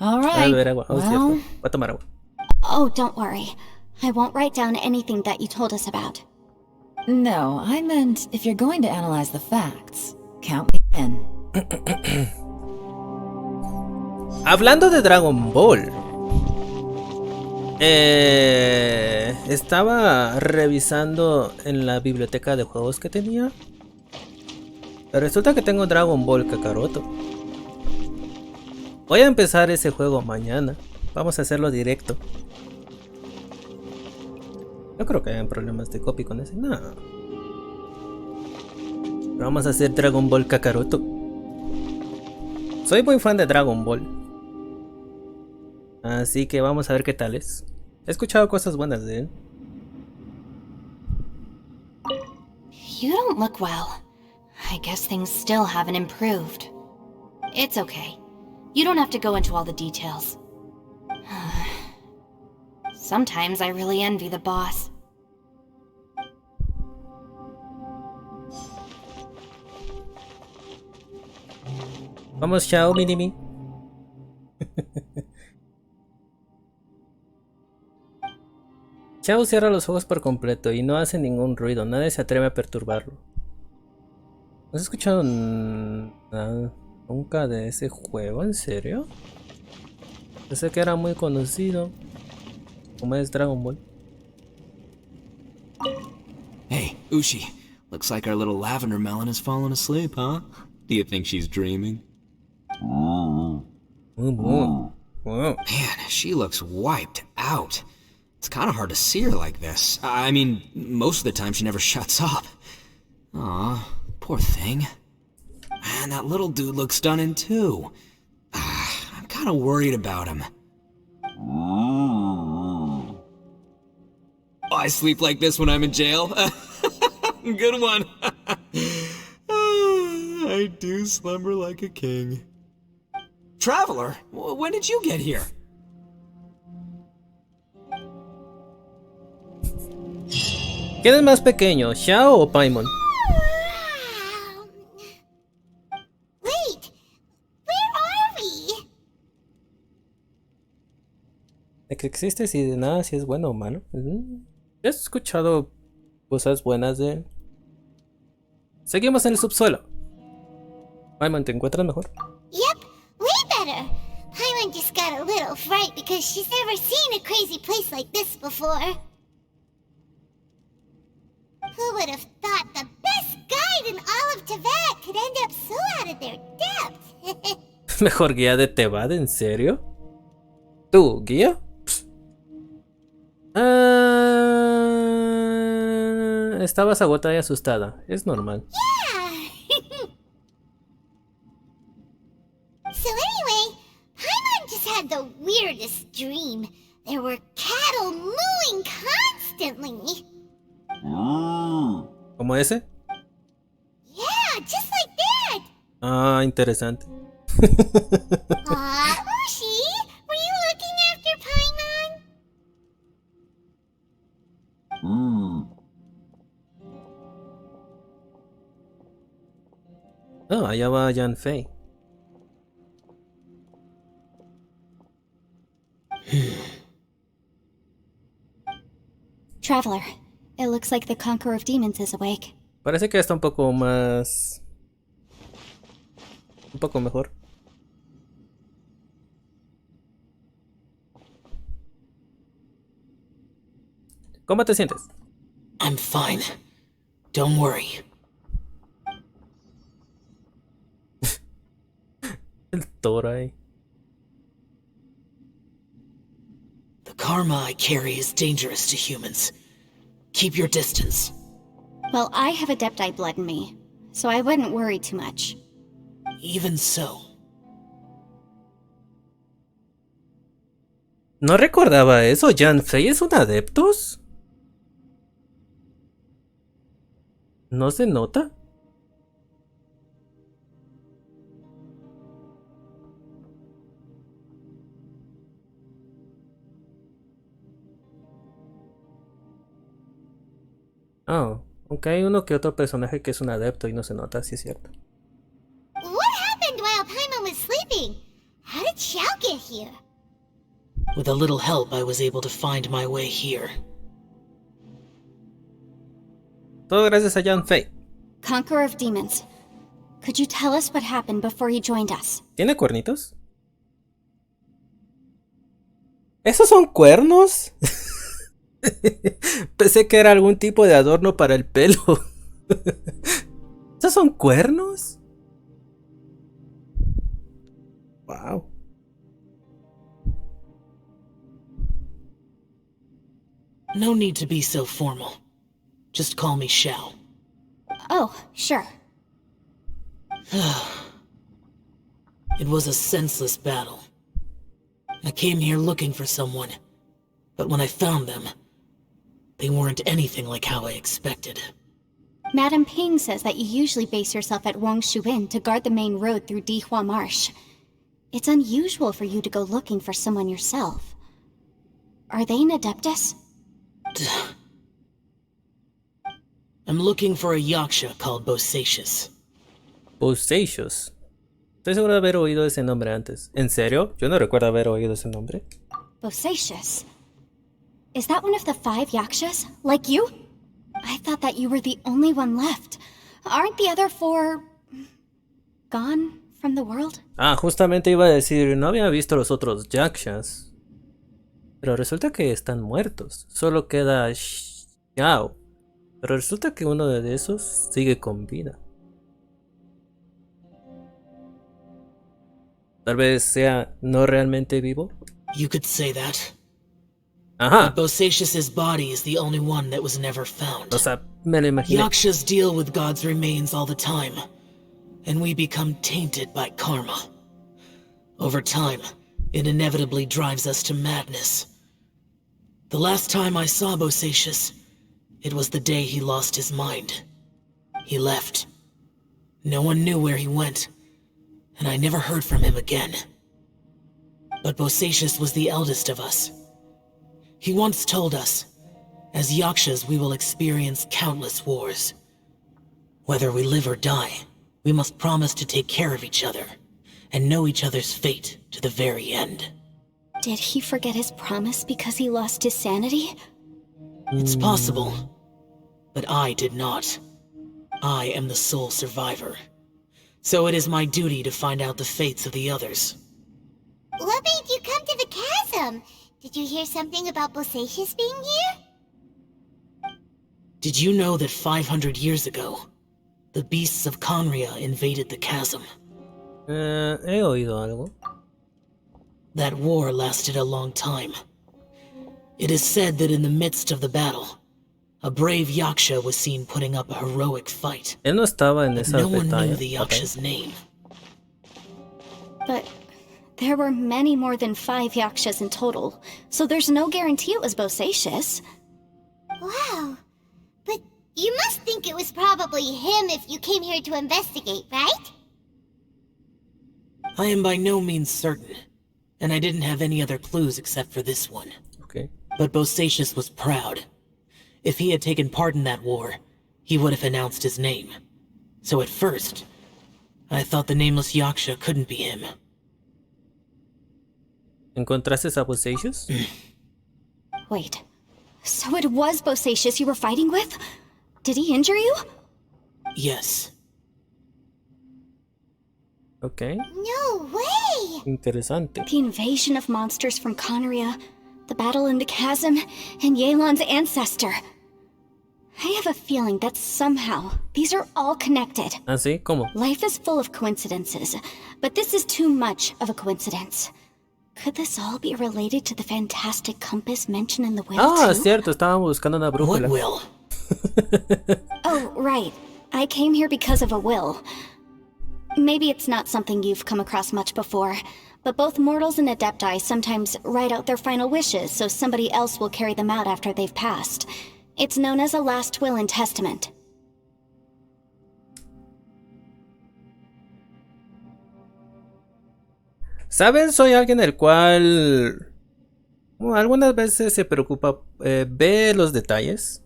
All Voy a right. beber agua. Oh, cierto. Well, Voy a tomar agua. Oh, don't worry. I won't write down anything that you told us about. no, I meant if you're going to analyze the facts, count me in. Hablando de Dragon Ball, estaba revisando en la biblioteca de juegos que tenía. Resulta que tengo Dragon Ball Kakaroto. Voy a empezar ese juego mañana. Vamos a hacerlo directo. No creo que hayan problemas de copy con ese. No. Pero vamos a hacer Dragon Ball Kakaroto. Soy muy fan de Dragon Ball. Así que vamos a ver qué tal es. He escuchado cosas buenas de él. You don't look well. I guess things still haven't improved. It's okay. You don't have to go into all the details. Sometimes I really envy the boss. Vamos, chao, Minimi. Chao cierra los ojos por completo y no hace ningún ruido. Nadie se atreve a perturbarlo. ¿No has escuchado nada nunca de ese juego? ¿En serio? Pensé que era muy conocido. Como es Dragon Ball. Hey, Ushi. Looks like our little lavender melon has fallen asleep, huh? Do you think she's dreaming? Wow. Man, she looks wiped out. It's kind of hard to see her like this. I mean, most of the time she never shuts up. Aw, poor thing. Man, that little dude looks stunning too. I'm kind of worried about him. I sleep like this when I'm in jail. Good one. I do slumber like a king. Traveler, when did you get here? ¿Quién es más pequeño, Xiao o Paimon? Wait! Where are we? De que existe y de nada si es bueno o malo. He escuchado cosas buenas de él. Seguimos en el subsuelo. Paimon, ¿te encuentras mejor? Yep, way better. Paimon just got a little fright because she's never seen a crazy place like this before. Who would have thought the best guide in all of Tibet could end up so out of their depth? ¿Mejor guía de Tebad? ¿En serio? ¿Tú, guía? Estabas agotada y asustada. Es normal. Yeah. So anyway, Paimon just had the weirdest dream. There were cattle mooing constantly. ¿Como ese? Yeah, just like that. Ah, interesante. Aw, Ushi, were you looking after Paimon? Oh, allá va Yan Fei. Traveler, it looks like the Conqueror of Demons is awake. Parece que está un poco más... un poco mejor. ¿Cómo te sientes? I'm fine. Don't worry. El toro ahí. The karma I carry is dangerous to humans. Keep your distance. Well, I have Adepti blood in me, so I wouldn't worry too much. Even so. No recordaba eso. ¿Yan Fei es un adeptus? ¿No se nota? Oh, aunque hay uno que otro personaje que es un adepto y no se nota, sí es cierto. What happened while Paimon was sleeping? How did Xiao get here? With a little help, I was able to find my way here. Todo gracias a Jan Fei. Conqueror of demons. Could you tell us what happened before you joined us? ¿Tiene cuernitos? ¿Esos son cuernos? Pensé que era algún tipo de adorno para el pelo. ¿Esos son cuernos? Wow. No need to be so formal. Just call me Shao. Oh, sure. It was a senseless battle. I came here looking for someone, but when I found them, they weren't anything like how I expected. Madam Ping says that you usually base yourself at Wangshu Inn to guard the main road through Dihua Marsh. It's unusual for you to go looking for someone yourself. Are they an Adeptus? I'm looking for a yaksha called Bosacious. Bosacious. Estoy seguro de haber oído ese nombre antes. ¿En serio? Yo no recuerdo haber oído ese nombre. Bosacious? Is that one of the 5 yakshas? Like you? I thought that you were the only one left. Aren't the other 4... gone from the world? Ah, justamente iba a decir, no había visto los otros yakshas. Pero resulta que están muertos. Solo queda Xiao. Pero resulta que uno de esos sigue con vida. Tal vez sea no realmente vivo. You could say that. Ajá. But Bosacious's body is the only one that was never found. O sea, me lo imaginé. Yakshas deal with God's remains all the time, and we become tainted by karma. Over time, it inevitably drives us to madness. The last time I saw Bosacious, it was the day he lost his mind. He left. No one knew where he went, and I never heard from him again. But Bosacious was the eldest of us. He once told us, as yakshas we will experience countless wars. Whether we live or die, we must promise to take care of each other, and know each other's fate to the very end. Did he forget his promise because he lost his sanity? It's possible, but I did not. I am the sole survivor. So it is my duty to find out the fates of the others. What made you come to the chasm? Did you hear something about Bosacious being here? Did you know that 500 years ago, the beasts of Conria invaded the chasm? He oído algo. That war lasted a long time. It is said that in the midst of the battle, a brave yaksha was seen putting up a heroic fight. Él no estaba en But esa no one knew batalla. the yaksha's name. But there were many more than 5 yakshas in total, so there's no guarantee it was Bosacious. Wow. But you must think it was probably him if you came here to investigate, right? I am by no means certain, and I didn't have any other clues except for this one. Okay. But Bosacious was proud. If he had taken part in that war, he would have announced his name. So at first, I thought the nameless yaksha couldn't be him. ¿Encontraste a Bosacious? Wait, so it was Bosacious you were fighting with? Did he injure you? Yes. Ok. No way! Interesante. The invasion of monsters from Conria, the battle in the chasm, and Yelan's ancestor. I have a feeling that somehow these are all connected. ¿Ah, sí? ¿Cómo? Life is full of coincidences, but this is too much of a coincidence. Could this all be related to the fantastic compass mentioned in the will, Ah, too? cierto, estábamos buscando una What brújula. will? Oh, right. I came here because of a will. Maybe it's not something you've come across much before, but both mortals and adepti sometimes write out their final wishes so somebody else will carry them out after they've passed. It's known as a last will and testament. ¿Saben? Soy alguien el cual algunas veces se preocupa, ve los detalles.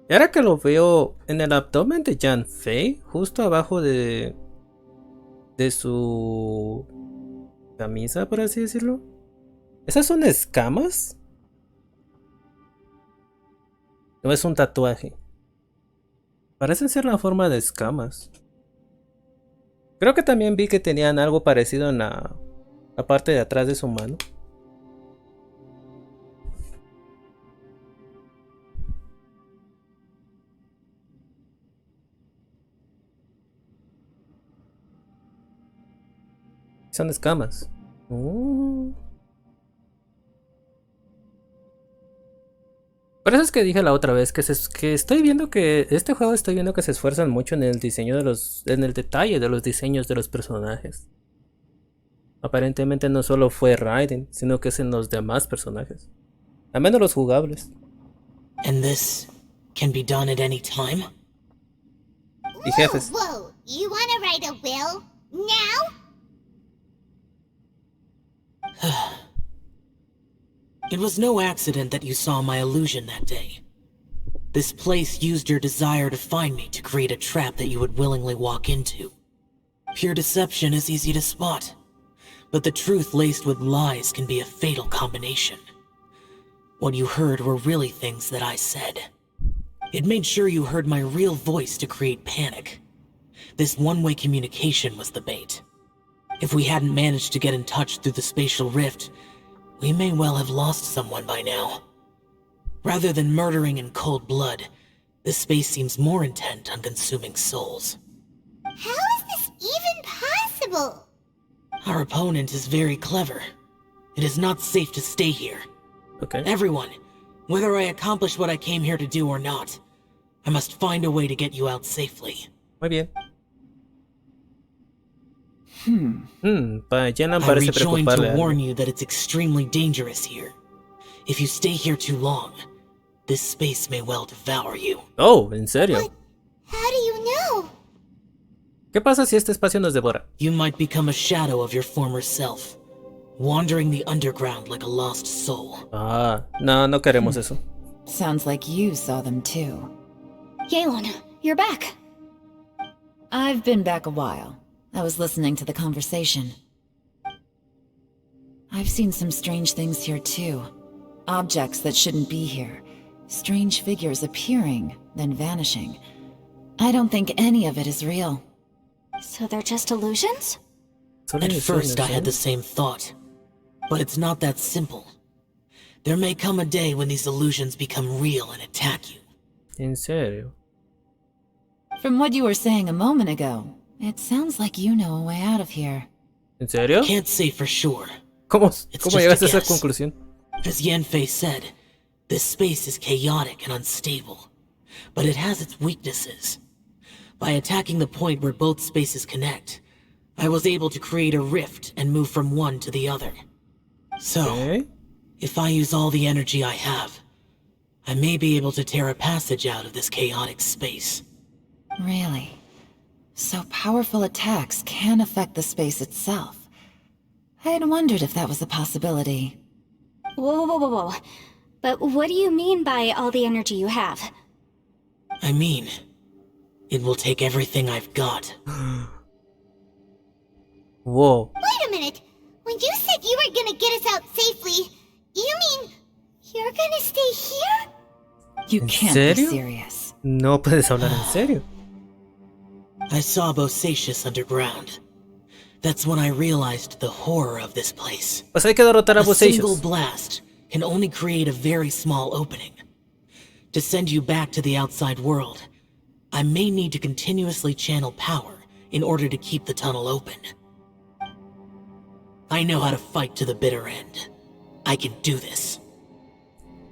Y ahora que lo veo en el abdomen de Jan Fei, justo abajo de su camisa, por así decirlo. ¿Esas son escamas? ¿O es un tatuaje? Parecen ser la forma de escamas. Creo que también vi que tenían algo parecido en la parte de atrás de su mano. Son escamas. Por eso es que dije la otra vez que estoy viendo que este juego estoy viendo que se esfuerzan mucho en el diseño en el detalle de los diseños de los personajes. Aparentemente no solo fue Raiden, sino que es en los demás personajes. Al menos los jugables. And this can be done at any time? Y jefes. Whoa, you wanna write a will? Now? It was no accident that you saw my illusion that day. This place used your desire to find me to create a trap that you would willingly walk into. Pure deception is easy to spot, but the truth laced with lies can be a fatal combination. What you heard were really things that I said. It made sure you heard my real voice to create panic. This one-way communication was the bait. If we hadn't managed to get in touch through the spatial rift, we may well have lost someone by now. Rather than murdering in cold blood, this space seems more intent on consuming souls. How is this even possible? Our opponent is very clever. It is not safe to stay here. Okay. Everyone, whether I accomplish what I came here to do or not, I must find a way to get you out safely. Muy bien. Yelan I parece rejoined preocuparle. to warn you that it's extremely dangerous here. If you stay here too long, this space may well devour you. Oh, ¿en serio? But how do you know? ¿Qué pasa si este espacio nos devora? You might become a shadow of your former self, wandering the underground like a lost soul. Ah, no queremos eso. Sounds like you saw them too. Yelan, you're back. I've been back a while. I was listening to the conversation. I've seen some strange things here too. Objects that shouldn't be here. Strange figures appearing, then vanishing. I don't think any of it is real. So they're just illusions? Solo At mis first I sueños, had ¿eh? the same thought, but it's not that simple. There may come a day when these illusions become real and attack you. ¿En serio? From what you were saying a moment ago, it sounds like you know a way out of here. ¿En serio? Can't say for sure. ¿Cómo It's llegaste a just a esa guess. conclusión? As Yanfei said, this space is chaotic and unstable, but it has its weaknesses. By attacking the point where both spaces connect, I was able to create a rift and move from one to the other. So, ¿Eh? if I use all the energy I have, I may be able to tear a passage out of this chaotic space. Really? So powerful attacks can affect the space itself. I had wondered if that was a possibility. Whoa. But what do you mean by all the energy you have? I mean, it will take everything I've got. Wow. Wait a minute. When you said you were gonna get us out safely, you mean you're gonna stay here? You ¿En can't serio? be serious. No puedes hablar en serio. I saw Bosacius underground. That's when I realized the horror of this place. Pues hay que derrotar a A single Bosacius. blast can only create a very small opening. To send you back to the outside world, I may need to continuously channel power in order to keep the tunnel open. I know how to fight to the bitter end. I can do this.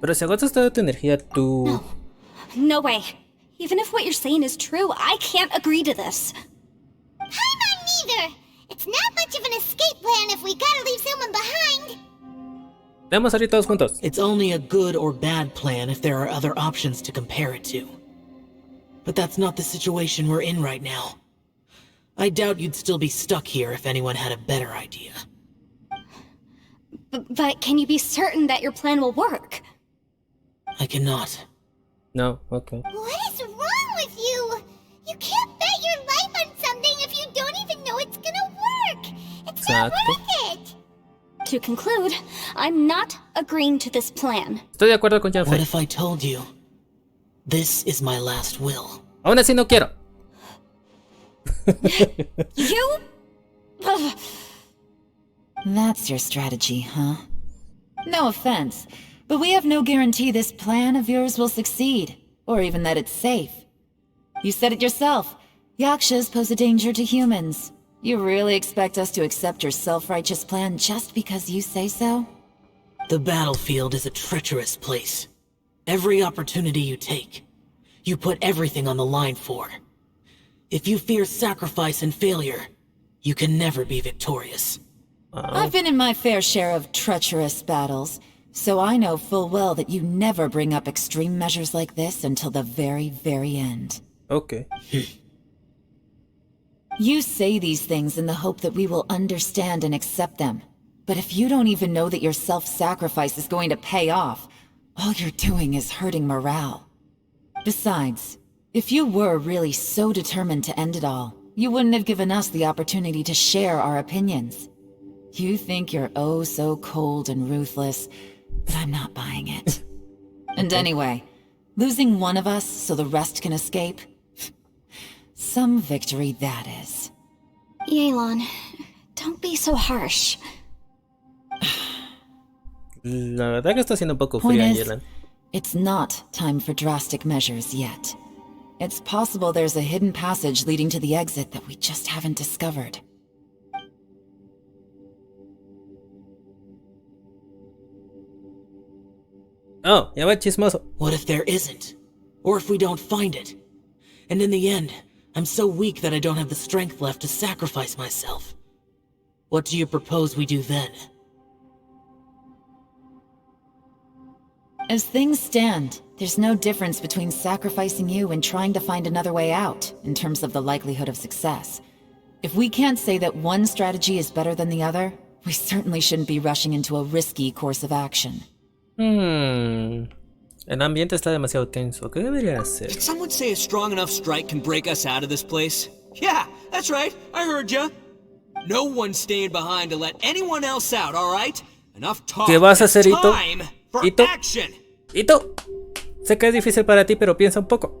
Pero si agotas toda tu energía, tú... No way. Even if what you're saying is true, I can't agree to this. I'm not neither. It's not much of an escape plan if we gotta leave someone behind. Debemos salir todos juntos. It's only a good or bad plan if there are other options to compare it to. But that's not the situation we're in right now. I doubt you'd still be stuck here if anyone had a better idea. But can you be certain that your plan will work? I cannot. No, okay. What is wrong with you? You can't bet your life on something if you don't even know it's gonna work. It's not Exacto. worth it. to conclude, I'm not agreeing to this plan. Estoy de acuerdo con What Janfei. if I told you this is my last will? Aún así no quiero. You? Ugh. That's your strategy, huh? No offense, but we have no guarantee this plan of yours will succeed, or even that it's safe. You said it yourself. Yakshas pose a danger to humans. You really expect us to accept your self-righteous plan just because you say so? The battlefield is a treacherous place. Every opportunity you take, you put everything on the line for. If you fear sacrifice and failure, you can never be victorious. I've been in my fair share of treacherous battles, so I know full well that you never bring up extreme measures like this until the very, very end. Ok. You say these things in the hope that we will understand and accept them. But if you don't even know that your self-sacrifice is going to pay off, all you're doing is hurting morale. Besides, if you were really so determined to end it all, you wouldn't have given us the opportunity to share our opinions. You think you're oh so cold and ruthless, but I'm not buying it. And anyway, losing one of us so the rest can escape? Some victory that is. Yelan, don't be so harsh. La verdad que está siendo un poco Point fría, is, Yelan. it's not time for drastic measures yet. It's possible there's a hidden passage leading to the exit that we just haven't discovered. Oh, ya va chismoso. What if there isn't? Or if we don't find it? And in the end, I'm so weak that I don't have the strength left to sacrifice myself. What do you propose we do then? As things stand, there's no difference between sacrificing you and trying to find another way out, in terms of the likelihood of success. If we can't say that one strategy is better than the other, we certainly shouldn't be rushing into a risky course of action. El ambiente está demasiado tenso. ¿Qué debería hacer? Did someone say a strong enough strike can break us out of this place? Yeah, that's right. I heard ya. No one's staying behind to let anyone else out, all right? Enough talk. ¿Qué vas a hacer, It's Ito? time for Ito? action. ¡Ito! Sé que es difícil para ti, pero piensa un poco.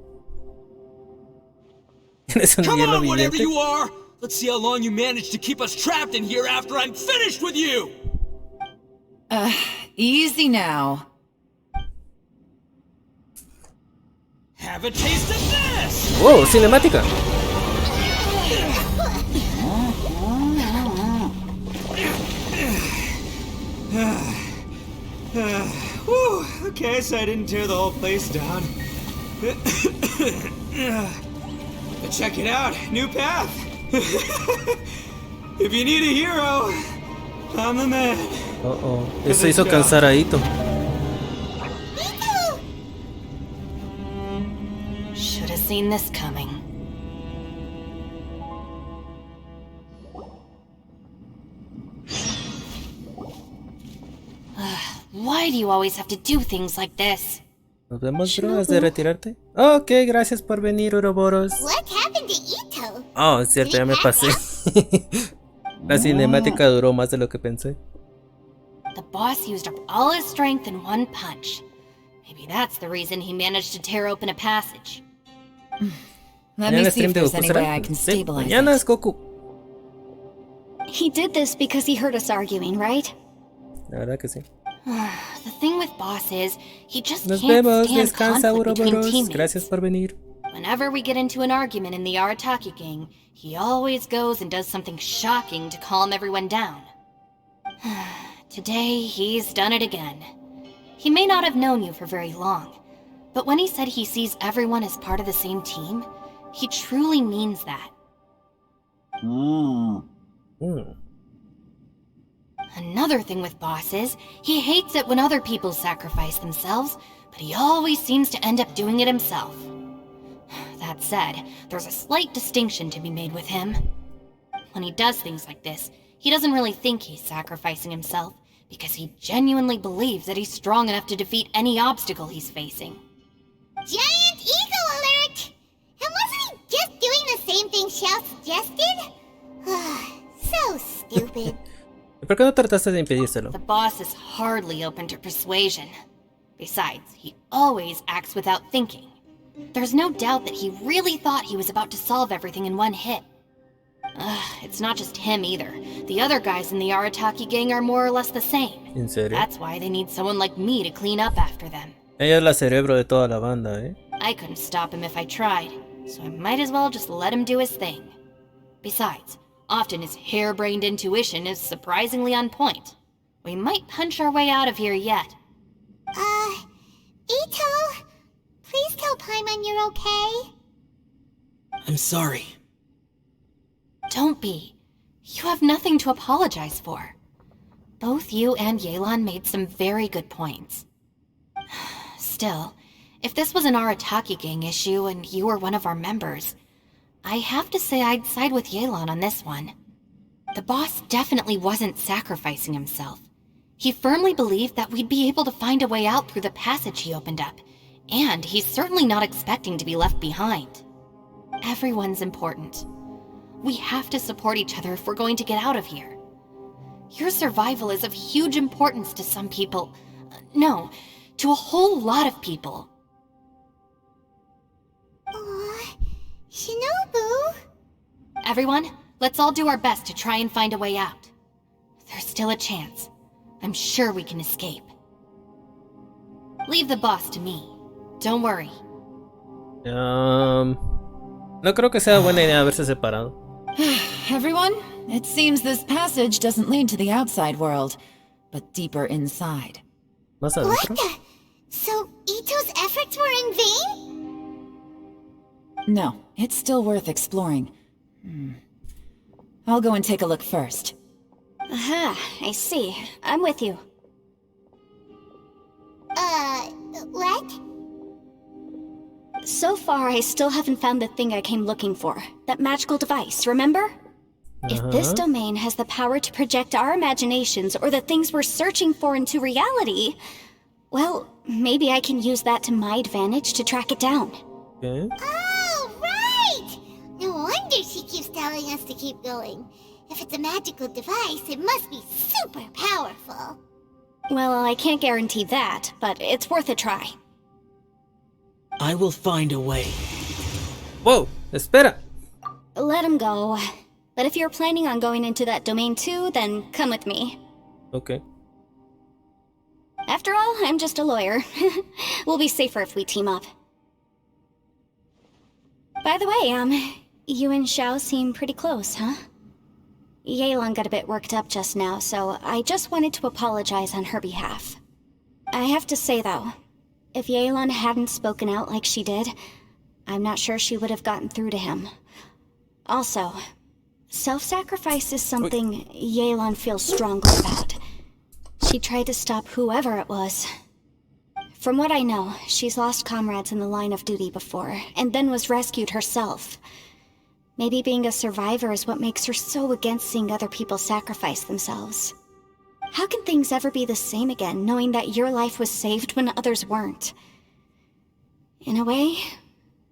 ¿Tienes un Come hielo on, whatever viviente? you are. Let's see how long you manage to keep us trapped in here after I'm finished with you. Easy now. Have a taste of this. ¡Wow! ¡Cinemática! Whew, okay, so I didn't tear the whole place down. But check it out, new path. If you need a hero, I'm the man. Oh. Eso hizo cansar a Ito. Should have seen this coming. Why do you always have to do things like this? ¿Nos vemos, bro? ¿Has de retirarte? Ok, gracias por venir, Uroboros. What happened to Ito? Oh, es cierto, ya me pasé. La cinemática duró más de lo que pensé. The boss used up all his strength in one punch. Maybe that's the reason he managed to tear open a passage. Let me Mañana see if stream de there's Goku any será. way I can Sí, stabilize mañana it. es Goku. He did this because he heard us arguing, right? La verdad que sí. The thing with boss is, he just Nos can't vemos, stand descansa, conflict between Uroboros. teammates. Gracias por venir. Whenever we get into an argument in the Arataki gang, he always goes and does something shocking to calm everyone down. Today, he's done it again. He may not have known you for very long, but when he said he sees everyone as part of the same team, he truly means that. Mm. Another thing with boss is, he hates it when other people sacrifice themselves, but he always seems to end up doing it himself. That said, there's a slight distinction to be made with him. When he does things like this, he doesn't really think he's sacrificing himself, because he genuinely believes that he's strong enough to defeat any obstacle he's facing. Giant ego alert! And wasn't he just doing the same thing Xiao suggested? So stupid. ¿Y por qué no trataste de impedírselo? The boss is hardly open to persuasion. Besides, he always acts without thinking. There's no doubt that he really thought he was about to solve everything in one hit. It's not just him either. The other guys in the Arataki gang are more or less the same. ¿En serio? That's why they need someone like me to clean up after them. Ella es la cerebro de toda la banda, ¿eh? I couldn't stop him if I tried, so I might as well just let him do his thing. Besides, often his harebrained intuition is surprisingly on point. We might punch our way out of here yet. Ito, please tell Paimon you're okay. I'm sorry. Don't be. You have nothing to apologize for. Both you and Yelan made some very good points. Still, if this was an Arataki gang issue and you were one of our members, I have to say I'd side with Yelan on this one. The boss definitely wasn't sacrificing himself. He firmly believed that we'd be able to find a way out through the passage he opened up, and he's certainly not expecting to be left behind. Everyone's important. We have to support each other if we're going to get out of here. Your survival is of huge importance to some people. No, to a whole lot of people. Aw, Shinobu. Everyone, let's all do our best to try and find a way out. There's still a chance. I'm sure we can escape. Leave the boss to me. Don't worry. No creo que sea buena idea haberse separado. Everyone, it seems this passage doesn't lead to the outside world, but deeper inside. ¿Más What adentro? the? So Ito's efforts were in vain? No, it's still worth exploring. I'll go and take a look first. Aha, I see. I'm with you. What? So far, I still haven't found the thing I came looking for. That magical device, remember? If this domain has the power to project our imaginations or the things we're searching for into reality, well, maybe I can use that to my advantage to track it down. Okay. Oh, right! No wonder she keeps telling us to keep going. If it's a magical device, it must be super powerful. Well, I can't guarantee that, but it's worth a try. I will find a way. ¡Wow! ¡Espera! Let him go. But if you're planning on going into that domain too, then come with me. Ok. After all, I'm just a lawyer. We'll be safer if we team up. By the way, you and Xiao seem pretty close, huh? Yelan got a bit worked up just now, so I just wanted to apologize on her behalf. I have to say though, if Yelan hadn't spoken out like she did, I'm not sure she would have gotten through to him. Also, self-sacrifice is something Yelan feels strongly about. She tried to stop whoever it was. From what I know, she's lost comrades in the line of duty before, and then was rescued herself. Maybe being a survivor is what makes her so against seeing other people sacrifice themselves. How can things ever be the same again, knowing that your life was saved when others weren't? In a way,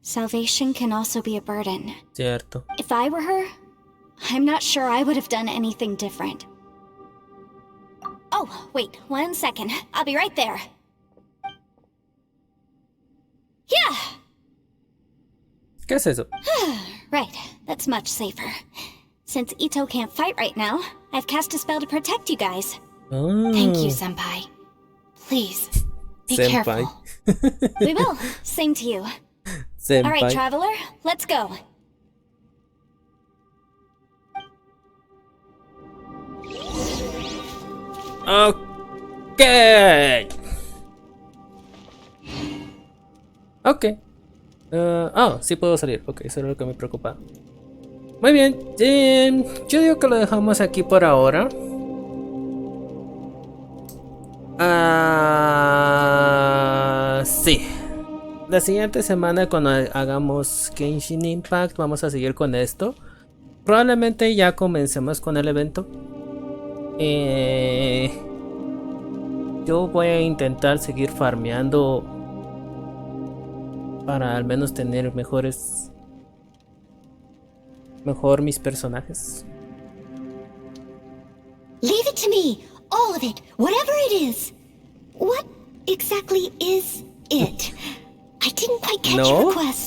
salvation can also be a burden. Cierto. If I were her, I'm not sure I would have done anything different. Oh, wait, 1 second. I'll be right there. Yeah! ¿Qué es eso? Right, that's much safer. Since Ito can't fight right now, I've cast a spell to protect you guys. Thank you, Senpai. Please, be Senpai. careful. We will. Same to you. Senpai. All right, Traveler, let's go. Ok. Ok. Sí puedo salir. Ok, eso es lo que me preocupa. Muy bien. Yo digo que lo dejamos aquí por ahora. Sí. La siguiente semana cuando hagamos Genshin Impact vamos a seguir con esto. Probablemente ya comencemos con el evento. Yo voy a intentar seguir farmeando para al menos tener mejor mis personajes. Leave it to me. All of it. Whatever it is. What exactly is it? I didn't quite catch your request.